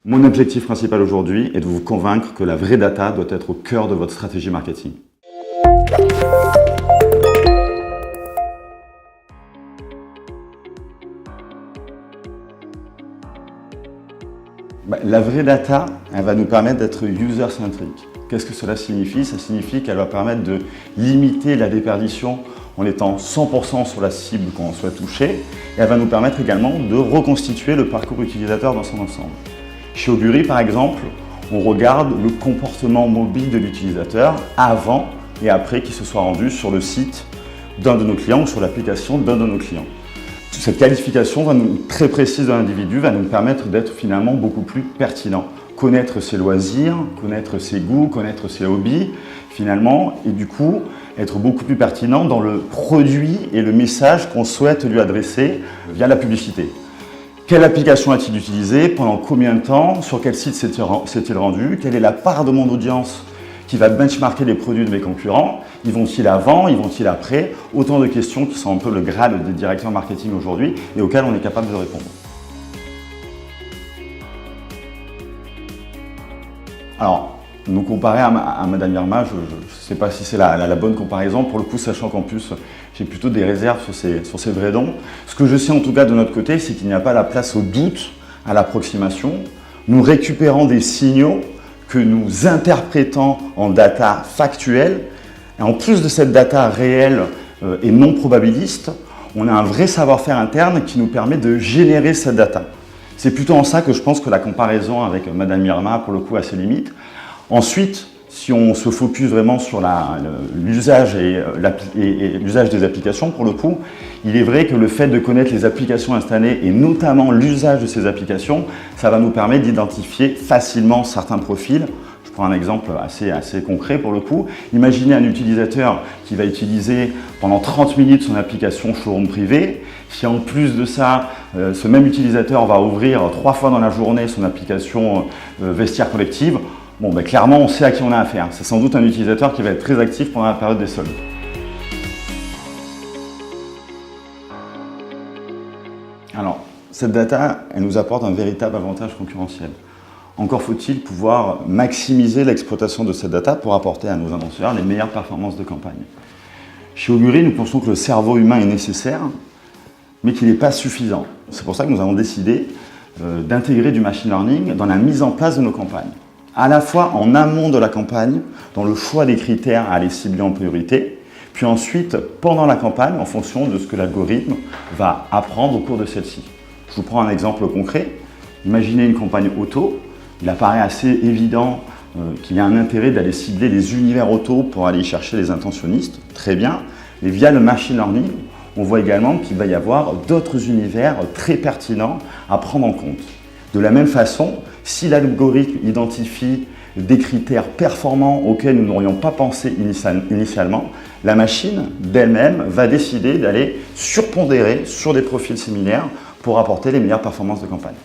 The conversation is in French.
Mon objectif principal aujourd'hui est de vous convaincre que la vraie data doit être au cœur de votre stratégie marketing. La vraie data, elle va nous permettre d'être user-centric. Qu'est-ce que cela signifie? Ça signifie qu'elle va permettre de limiter la déperdition en étant 100% sur la cible qu'on souhaite toucher. Et elle va nous permettre également de reconstituer le parcours utilisateur dans son ensemble. Chez Augury, par exemple, on regarde le comportement mobile de l'utilisateur avant et après qu'il se soit rendu sur le site d'un de nos clients ou sur l'application d'un de nos clients. Cette qualification très précise de l'individu va nous permettre d'être finalement beaucoup plus pertinent. Connaître ses loisirs, connaître ses goûts, connaître ses hobbies, finalement, et du coup, être beaucoup plus pertinent dans le produit et le message qu'on souhaite lui adresser via la publicité. Quelle application a-t-il utilisé? Pendant combien de temps? Sur quel site s'est-il rendu? Quelle est la part de mon audience qui va benchmarker les produits de mes concurrents? Ils vont-ils avant? Ils vont-ils après? Autant de questions qui sont un peu le Graal des directeurs marketing aujourd'hui et auxquelles on est capable de répondre. Alors, nous comparer à Madame Irma, je ne sais pas si c'est la bonne comparaison, pour le coup, sachant qu'en plus, j'ai plutôt des réserves sur ces vrais dons. Ce que je sais en tout cas de notre côté, c'est qu'il n'y a pas la place au doute, à l'approximation. Nous récupérons des signaux que nous interprétons en data factuelle. Et en plus de cette data réelle et non probabiliste, on a un vrai savoir-faire interne qui nous permet de générer cette data. C'est plutôt en ça que je pense que la comparaison avec Madame Irma, pour le coup, a ses limites. Ensuite, si on se focus vraiment sur l'usage l'usage des applications, pour le coup, il est vrai que le fait de connaître les applications installées et notamment l'usage de ces applications, ça va nous permettre d'identifier facilement certains profils. Je prends un exemple assez concret pour le coup. Imaginez un utilisateur qui va utiliser pendant 30 minutes son application showroom privé. Si en plus de ça, ce même utilisateur va ouvrir 3 fois dans la journée son application vestiaire collective, clairement, on sait à qui on a affaire. C'est sans doute un utilisateur qui va être très actif pendant la période des soldes. Alors, cette data, elle nous apporte un véritable avantage concurrentiel. Encore faut-il pouvoir maximiser l'exploitation de cette data pour apporter à nos annonceurs les meilleures performances de campagne. Chez Augury, nous pensons que le cerveau humain est nécessaire, mais qu'il n'est pas suffisant. C'est pour ça que nous avons décidé d'intégrer du machine learning dans la mise en place de nos campagnes. À la fois en amont de la campagne, dans le choix des critères à aller cibler en priorité, puis ensuite pendant la campagne en fonction de ce que l'algorithme va apprendre au cours de celle-ci. Je vous prends un exemple concret. Imaginez une campagne auto. Il apparaît assez évident qu'il y a un intérêt d'aller cibler les univers auto pour aller chercher les intentionnistes. Très bien. Mais via le machine learning, on voit également qu'il va y avoir d'autres univers très pertinents à prendre en compte. De la même façon, si l'algorithme identifie des critères performants auxquels nous n'aurions pas pensé initialement, la machine d'elle-même va décider d'aller surpondérer sur des profils similaires pour apporter les meilleures performances de campagne.